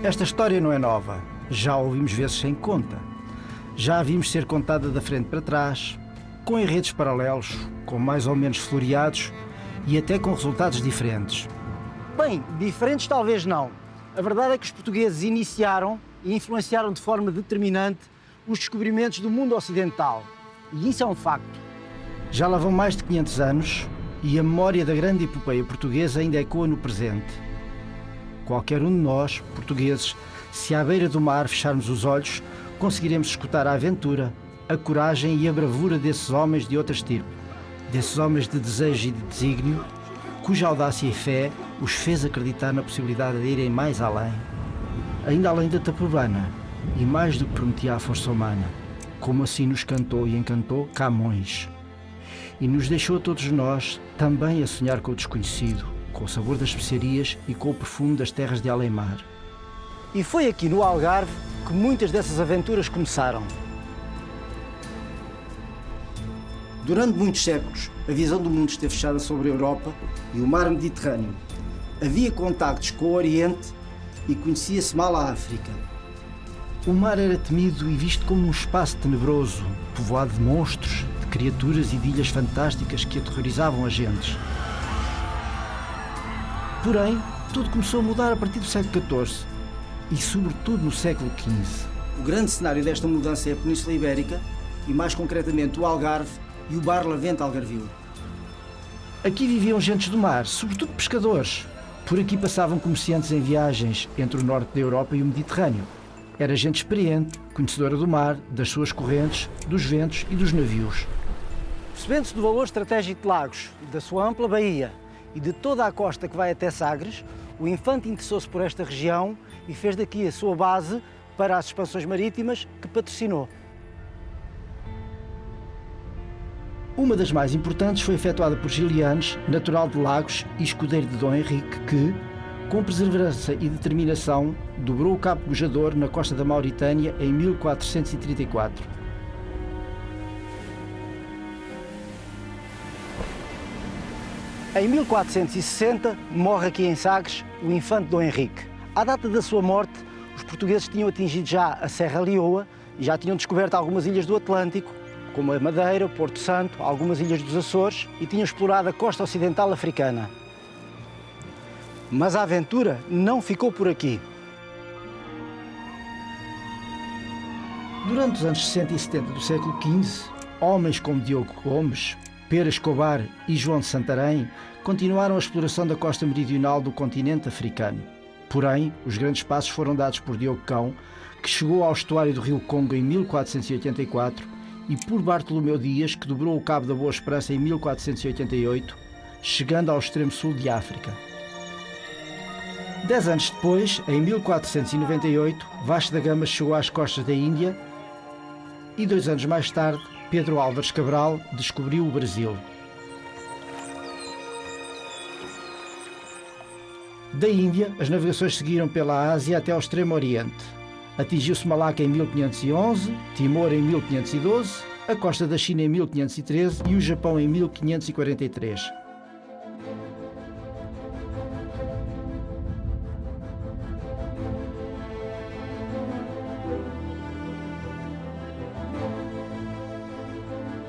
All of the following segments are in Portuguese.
Esta história não é nova, já a ouvimos vezes sem conta. Já a vimos ser contada da frente para trás, com enredos paralelos, com mais ou menos floreados e até com resultados diferentes. Bem, diferentes talvez não. A verdade é que os portugueses iniciaram e influenciaram de forma determinante os descobrimentos do mundo ocidental. E isso é um facto. Já lá vão mais de 500 anos e a memória da grande epopeia portuguesa ainda ecoa no presente. Qualquer um de nós, portugueses, se à beira do mar fecharmos os olhos, conseguiremos escutar a aventura, a coragem e a bravura desses homens de outra estirpe, desses homens de desejo e de desígnio, cuja audácia e fé os fez acreditar na possibilidade de irem mais além, ainda além da Taprobana, e mais do que prometia a força humana, como assim nos cantou e encantou Camões. E nos deixou a todos nós também a sonhar com o desconhecido, com o sabor das especiarias e com o perfume das terras de além-mar. E foi aqui no Algarve que muitas dessas aventuras começaram. Durante muitos séculos, a visão do mundo esteve fechada sobre a Europa e o mar Mediterrâneo. Havia contactos com o Oriente e conhecia-se mal a África. O mar era temido e visto como um espaço tenebroso, povoado de monstros, de criaturas e de ilhas fantásticas que aterrorizavam as gentes. Porém, tudo começou a mudar a partir do século XIV e, sobretudo, no século XV. O grande cenário desta mudança é a Península Ibérica e, mais concretamente, o Algarve e o Barlavento Algarvio. Aqui viviam gentes do mar, sobretudo pescadores. Por aqui passavam comerciantes em viagens entre o norte da Europa e o Mediterrâneo. Era gente experiente, conhecedora do mar, das suas correntes, dos ventos e dos navios. Percebendo-se do valor estratégico de Lagos, da sua ampla baía e de toda a costa que vai até Sagres, o Infante interessou-se por esta região e fez daqui a sua base para as expansões marítimas que patrocinou. Uma das mais importantes foi efetuada por Gilianes, natural de Lagos e escudeiro de Dom Henrique, que, com perseverança e determinação, dobrou o Cabo Bojador na costa da Mauritânia em 1434. Em 1460, morre aqui em Sagres o infante Dom Henrique. À data da sua morte, os portugueses tinham atingido já a Serra Leoa e já tinham descoberto algumas ilhas do Atlântico, como a Madeira, Porto Santo, algumas ilhas dos Açores, e tinham explorado a costa ocidental africana. Mas a aventura não ficou por aqui. Durante os anos 60 e 70 do século XV, homens como Diogo Gomes, Pera Escobar e João de Santarém continuaram a exploração da costa meridional do continente africano. Porém, os grandes passos foram dados por Diogo Cão, que chegou ao estuário do rio Congo em 1484, e por Bartolomeu Dias, que dobrou o Cabo da Boa Esperança em 1488, chegando ao extremo sul de África. 10 anos depois, em 1498, Vasco da Gama chegou às costas da Índia e 2 anos mais tarde, Pedro Álvares Cabral descobriu o Brasil. Da Índia, as navegações seguiram pela Ásia até ao Extremo Oriente. Atingiu-se Malaca em 1511, Timor em 1512, a costa da China em 1513 e o Japão em 1543.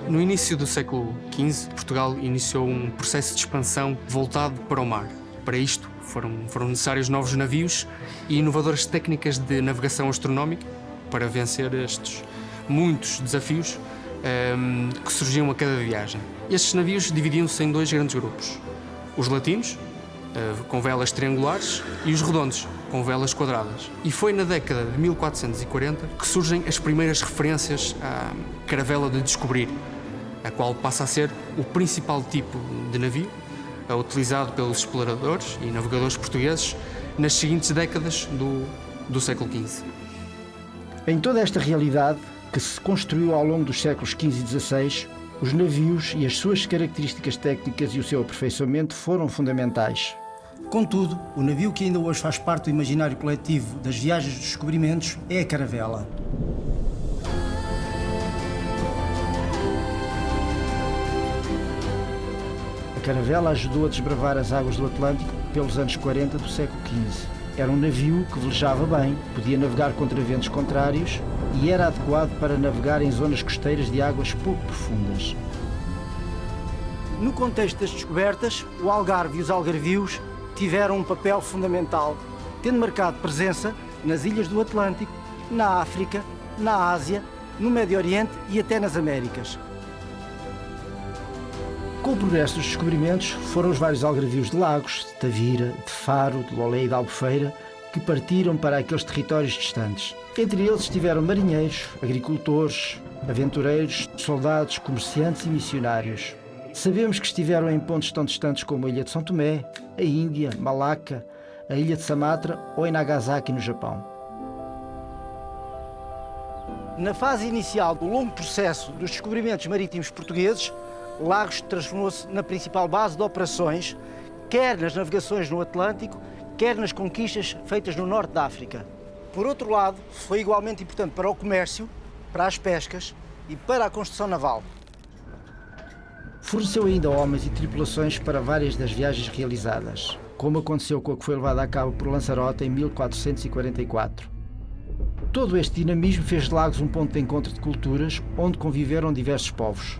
No início do século XV, Portugal iniciou um processo de expansão voltado para o mar. Para isto, foram necessários novos navios e inovadoras técnicas de navegação astronómica para vencer estes muitos desafios que surgiam a cada viagem. Estes navios dividiam-se em 2 grandes grupos. Os latinos, com velas triangulares, e os redondos, com velas quadradas. E foi na década de 1440 que surgem as primeiras referências à caravela de descobrir, a qual passa a ser o principal tipo de navio utilizado pelos exploradores e navegadores portugueses nas seguintes décadas do século XV. Em toda esta realidade, que se construiu ao longo dos séculos XV e XVI, os navios e as suas características técnicas e o seu aperfeiçoamento foram fundamentais. Contudo, o navio que ainda hoje faz parte do imaginário coletivo das viagens dos descobrimentos é a caravela. A caravela ajudou a desbravar as águas do Atlântico pelos anos 40 do século XV. Era um navio que velejava bem, podia navegar contra ventos contrários e era adequado para navegar em zonas costeiras de águas pouco profundas. No contexto das descobertas, o Algarve e os algarvios tiveram um papel fundamental, tendo marcado presença nas ilhas do Atlântico, na África, na Ásia, no Médio Oriente e até nas Américas. Com o progresso dos descobrimentos, foram os vários algarvios de Lagos, de Tavira, de Faro, de Lolé e de Albufeira que partiram para aqueles territórios distantes. Entre eles estiveram marinheiros, agricultores, aventureiros, soldados, comerciantes e missionários. Sabemos que estiveram em pontos tão distantes como a Ilha de São Tomé, a Índia, Malaca, a Ilha de Sumatra ou em Nagasaki, no Japão. Na fase inicial do longo processo dos descobrimentos marítimos portugueses, Lagos transformou-se na principal base de operações, quer nas navegações no Atlântico, quer nas conquistas feitas no norte da África. Por outro lado, foi igualmente importante para o comércio, para as pescas e para a construção naval. Forneceu ainda homens e tripulações para várias das viagens realizadas, como aconteceu com a que foi levada a cabo por Lanzarote em 1444. Todo este dinamismo fez de Lagos um ponto de encontro de culturas onde conviveram diversos povos.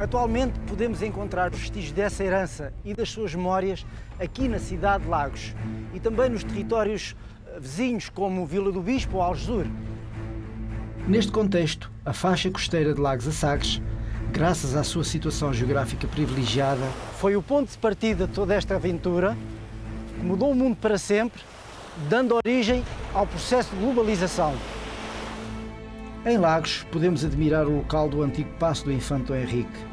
Atualmente podemos encontrar vestígios dessa herança e das suas memórias aqui na cidade de Lagos e também nos territórios vizinhos como Vila do Bispo ou Algesur. Neste contexto, a faixa costeira de Lagos a Sagres, graças à sua situação geográfica privilegiada, foi o ponto de partida de toda esta aventura que mudou o mundo para sempre, dando origem ao processo de globalização. Em Lagos, podemos admirar o local do antigo Paço do Infante Dom Henrique,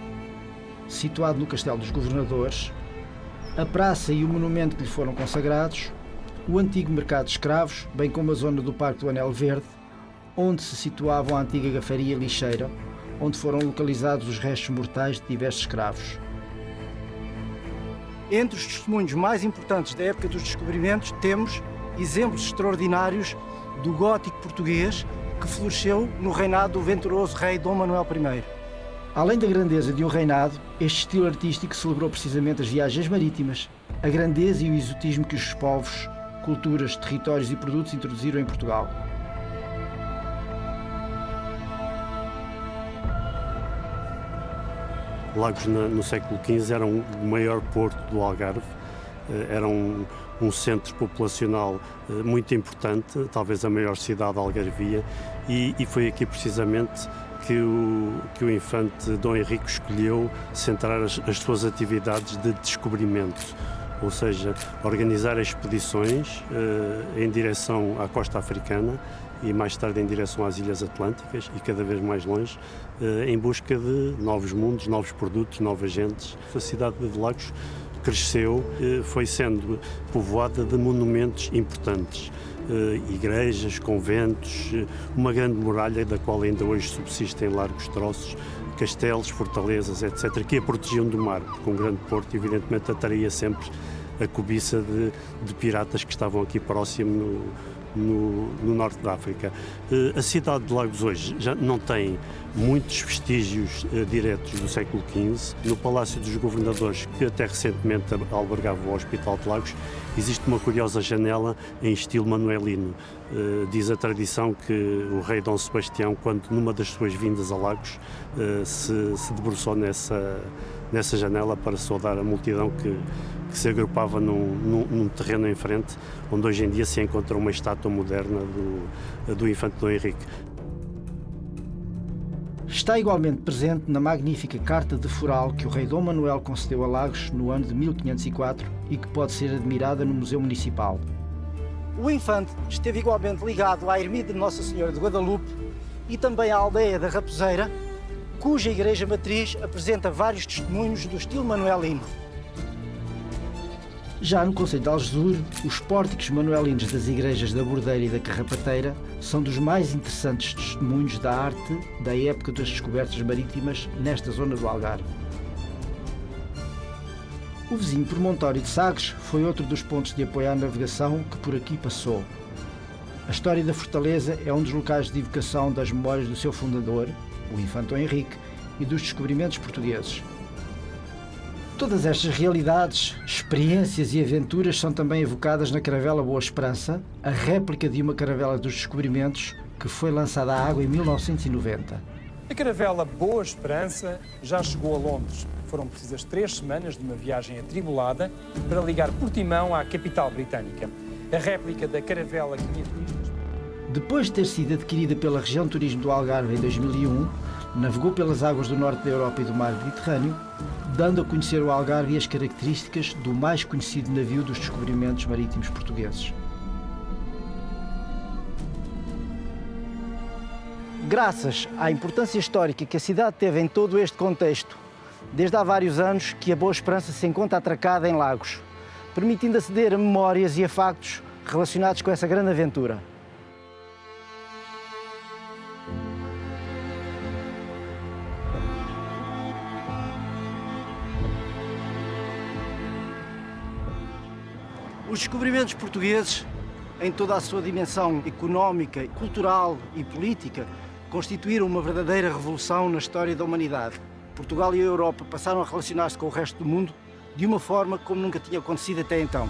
situado no Castelo dos Governadores, a praça e o monumento que lhe foram consagrados, o antigo mercado de escravos, bem como a zona do Parque do Anel Verde, onde se situavam a antiga gafaria lixeira, onde foram localizados os restos mortais de diversos escravos. Entre os testemunhos mais importantes da época dos descobrimentos, temos exemplos extraordinários do gótico português que floresceu no reinado do venturoso rei Dom Manuel I. Além da grandeza de um reinado, este estilo artístico celebrou precisamente as viagens marítimas, a grandeza e o exotismo que os povos, culturas, territórios e produtos introduziram em Portugal. Lagos no século XV era o maior porto do Algarve, era um centro populacional muito importante, talvez a maior cidade algarvia, e foi aqui precisamente que o infante Dom Henrique escolheu centrar as suas atividades de descobrimento, ou seja, organizar expedições em direção à costa africana e mais tarde em direção às Ilhas Atlânticas e cada vez mais longe, em busca de novos mundos, novos produtos, novas gentes. A cidade de Lagos cresceu, foi sendo povoada de monumentos importantes, igrejas, conventos, uma grande muralha da qual ainda hoje subsistem largos troços, castelos, fortalezas, etc., que a protegiam do mar, porque um grande porto evidentemente atraía sempre a cobiça de piratas que estavam aqui próximo no norte da África. A cidade de Lagos hoje já não tem muitos vestígios diretos do século XV. No Palácio dos Governadores, que até recentemente albergava o Hospital de Lagos, existe uma curiosa janela em estilo manuelino. Diz a tradição que o rei Dom Sebastião, quando numa das suas vindas a Lagos, se debruçou nessa janela para saudar a multidão que se agrupava num terreno em frente, onde hoje em dia se encontra uma estátua moderna do infante Dom Henrique. Está igualmente presente na magnífica carta de foral que o rei Dom Manuel concedeu a Lagos no ano de 1504 e que pode ser admirada no Museu Municipal. O infante esteve igualmente ligado à ermida de Nossa Senhora de Guadalupe e também à aldeia da Raposeira, cuja igreja matriz apresenta vários testemunhos do estilo manuelino. Já no concelho de Algesur, os pórticos manuelinos das igrejas da Bordeira e da Carrapateira são dos mais interessantes testemunhos da arte da época das descobertas marítimas nesta zona do Algarve. O vizinho promontório de Sagres foi outro dos pontos de apoio à navegação que por aqui passou. A história da fortaleza é um dos locais de evocação das memórias do seu fundador, o infante Dom Henrique, e dos descobrimentos portugueses. Todas estas realidades, experiências e aventuras são também evocadas na caravela Boa Esperança, a réplica de uma caravela dos descobrimentos que foi lançada à água em 1990. A caravela Boa Esperança já chegou a Londres. Foram precisas 3 semanas de uma viagem atribulada para ligar Portimão à capital britânica. A réplica da caravela que tinha turistas... Depois de ter sido adquirida pela região de turismo do Algarve em 2001, navegou pelas águas do norte da Europa e do mar Mediterrâneo, dando a conhecer o Algarve e as características do mais conhecido navio dos descobrimentos marítimos portugueses. Graças à importância histórica que a cidade teve em todo este contexto, desde há vários anos que a Boa Esperança se encontra atracada em Lagos, permitindo aceder a memórias e a factos relacionados com essa grande aventura. Os descobrimentos portugueses, em toda a sua dimensão económica, cultural e política, constituíram uma verdadeira revolução na história da humanidade. Portugal e a Europa passaram a relacionar-se com o resto do mundo de uma forma como nunca tinha acontecido até então.